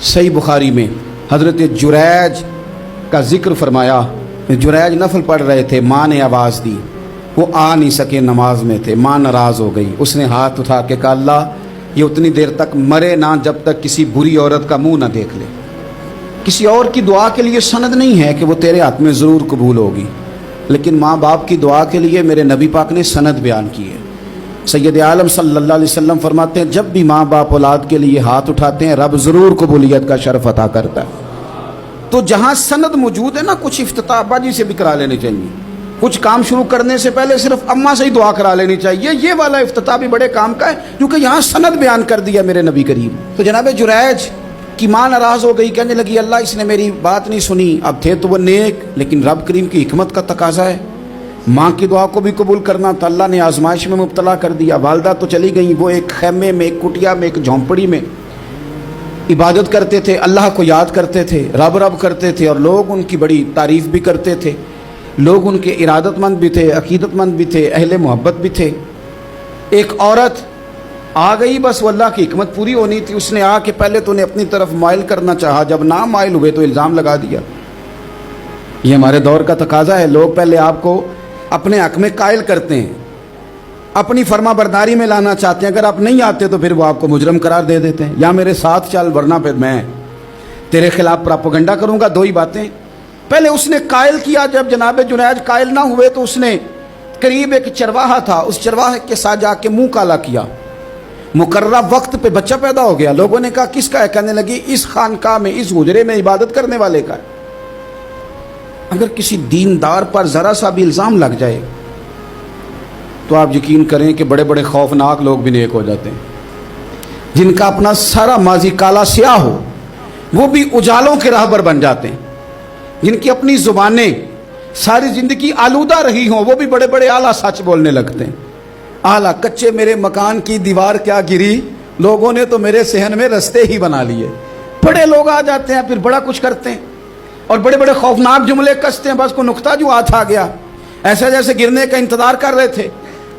सही बुखारी में हज़रत जुरैज का जिक्र फरमाया। जुरैज नफल पढ़ रहे थे, माँ ने आवाज़ दी, वो आ नहीं सके, नमाज में थे, माँ नाराज़ हो गई। उसने हाथ उठा के कहा, अल्लाह ये उतनी देर तक मरे ना जब तक किसी बुरी औरत का मुंह ना देख ले। किसी और की दुआ के लिए सनद नहीं है कि वो तेरे हाथ में ज़रूर कबूल होगी, लेकिन माँ बाप की दुआ के लिए मेरे नबी पाक ने सनद बयान की है। सैयद आलम सल्लल्लाहु अलैहि वसल्लम फरमाते हैं, जब भी माँ बाप औलाद के लिए हाथ उठाते हैं रब ज़रूर कबूलियत का शर्फ अता करता है। तो जहाँ सनद मौजूद है ना, कुछ इफ्तिताह अब्बा जी से भी करा लेनी चाहिए। कुछ काम शुरू करने से पहले सिर्फ अम्मा से ही दुआ करा लेनी चाहिए। ये वाला इफ्तिताह भी बड़े काम का है, क्योंकि यहाँ सनद बयान कर दिया मेरे नबी करीम। तो जनाब जुरैज की माँ नाराज़ हो गई, कहने लगी, अल्लाह इसने मेरी बात नहीं सुनी। अब थे तो वो नेक, लेकिन रब करीम की हिकमत का तकाजा है, माँ की दुआ को भी कबूल करना था। अल्लाह ने आजमाइश में मुब्तला कर दिया। वालदा तो चली गई, वो एक खैमे में, एक कुटिया में, एक झोंपड़ी में इबादत करते थे, अल्लाह को याद करते थे, रब रब करते थे, और लोग उनकी बड़ी तारीफ़ भी करते थे। लोग उनके इरादतमंद भी थे, अकीदतमंद भी थे, अहले मोहब्बत भी थे। एक औरत आ गई, बस वो अल्लाह की हिकमत पूरी होनी थी। उसने आके पहले तो उन्हें अपनी तरफ माइल करना चाहा, जब ना माइल हुए तो इल्ज़ाम लगा दिया। ये हमारे दौर का तकाजा है, लोग पहले आपको अपने हक में कायल करते हैं, अपनी फर्मा बरदारी में लाना चाहते हैं। अगर आप नहीं आते तो फिर वो आपको मुजरम करार दे देते हैं, या मेरे साथ चल वरना फिर मैं तेरे खिलाफ प्रोपेगेंडा करूंगा। दो ही बातें। पहले उसने कायल किया। जब जनाब जुनैज कायल ना हुए तो उसने करीब एक चरवाहा था, उस चरवाहे के साथ जाके मुंह काला किया। मुकर्रर वक्त पे बच्चा पैदा हो गया। लोगों ने कहा किसका है? कहने लगी इस खानका में, इस हुजरे में इबादत करने वाले का है। अगर किसी दीनदार पर जरा सा भी इल्ज़ाम लग जाए तो आप यकीन करें कि बड़े बड़े खौफनाक लोग भी नेक हो जाते हैं। जिनका अपना सारा माजी काला स्याह हो वो भी उजालों के राहबर बन जाते हैं। जिनकी अपनी जुबानें सारी जिंदगी आलूदा रही हों वो भी बड़े बड़े आला सच बोलने लगते हैं। आला कच्चे मेरे मकान की दीवार क्या गिरी, लोगों ने तो मेरे सहन में रस्ते ही बना लिए। बड़े लोग आ जाते हैं, फिर बड़ा कुछ करते हैं और बड़े बड़े खौफनाक जुमले कसते हैं। बस को नुक्ता जो हाथ आ गया, ऐसे जैसे गिरने का इंतजार कर रहे थे।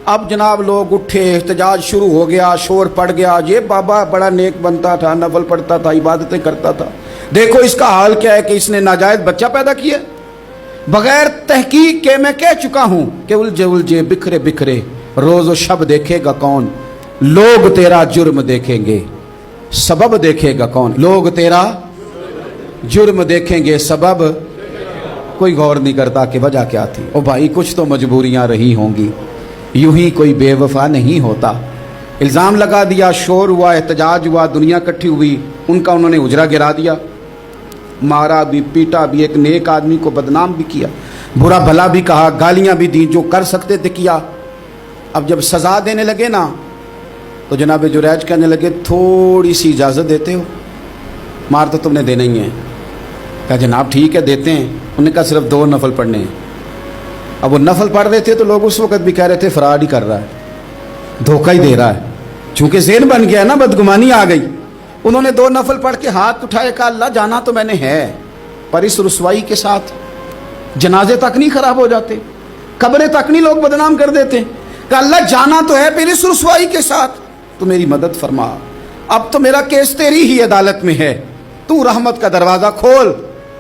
अब जनाब लोग उठे, एहतजाज शुरू हो गया, शोर पड़ गया। ये बाबा बड़ा नेक बनता था, नफल पढ़ता था, इबादतें करता था, देखो इसका हाल क्या है कि इसने नाजायज बच्चा पैदा किया। बगैर तहकीक के मैं कह चुका हूं कि उलझे उलझे बिखरे बिखरे रोज व शब देखेगा कौन, लोग तेरा जुर्म देखेंगे सबब देखेगा कौन। लोग तेरा जुर्म देखेंगे सबब कोई गौर नहीं करता कि वजह क्या थी। ओ भाई कुछ तो मजबूरियां रही होंगी, यूं ही कोई बेवफा नहीं होता। इल्ज़ाम लगा दिया, शोर हुआ, एहतजाज हुआ, दुनिया इकट्ठी हुई, उनका उन्होंने उजरा गिरा दिया, मारा भी, पीटा भी, एक नेक आदमी को बदनाम भी किया, बुरा भला भी कहा, गालियां भी दी, जो कर सकते थे किया। अब जब सज़ा देने लगे ना तो जनाब जुरैज कहने लगे थोड़ी सी इजाज़त देते हो, मार तो तुमने देना ही है। कहा जनाब ठीक है देते हैं। उन्होंने कहा सिर्फ 2 नफल पढ़ने हैं। अब वो नफल पढ़ रहे थे तो लोग उस वक्त भी कह रहे थे फराड ही कर रहा है, धोखा ही दे रहा है। चूंकि ज़ेन बन गया ना, बदगुमानी आ गई। उन्होंने 2 नफल पढ़ के हाथ उठाए, कहा अल्लाह जाना तो मैंने है, पर इस रुसवाई के साथ जनाजे तक नहीं खराब हो जाते, कब्रें तक नहीं लोग बदनाम कर देते। कहा अल्लाह जाना तो है, फिर इस रुसवाई के साथ तो मेरी मदद फरमा। अब तो मेरा केस तेरी ही अदालत में है, तू रहमत का दरवाजा खोल।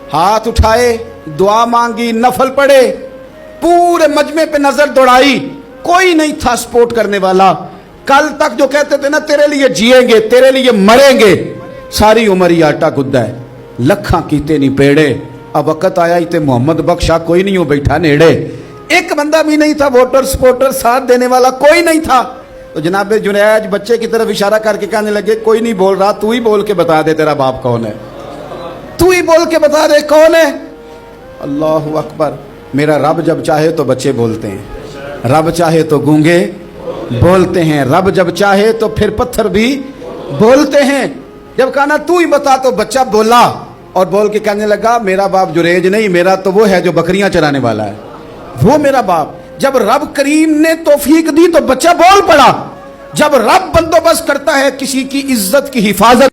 हाथ उठाए, दुआ मांगी, नफल पढ़े, पूरे मजमे पे नजर दौड़ाई, कोई नहीं था सपोर्ट करने वाला। कल तक जो कहते थे ना तेरे लिए जिएंगे, तेरे लिए मरेंगे, सारी उम्र ही आटा गुद्दा है, लखा कीते नहीं पेड़े। अब वक्त आया ही ते मोहम्मद बख्शा कोई नहीं हो बैठा नेड़े। एक बंदा भी नहीं था, वोटर सपोर्टर साथ देने वाला कोई नहीं था। तो जनाब जुनैज बच्चे की तरफ इशारा करके कहने लगे कोई नहीं बोल रहा, तू ही बोल के बता दे तेरा बाप कौन है, तू ही बोल के बता दे कौन है। अल्लाहु अकबर। मेरा रब जब चाहे तो बच्चे बोलते हैं, रब चाहे तो गूंगे बोलते हैं, रब जब चाहे तो फिर पत्थर भी बोलते हैं। जब कहा ना तू ही बता तो बच्चा बोला और बोल के कहने लगा मेरा बाप जुरैज नहीं, मेरा तो वो है जो बकरियां चराने वाला है, वो मेरा बाप। जब रब करीम ने तौफीक दी तो बच्चा बोल पड़ा। जब रब बंदोबस्त करता है किसी की इज्जत की हिफाजत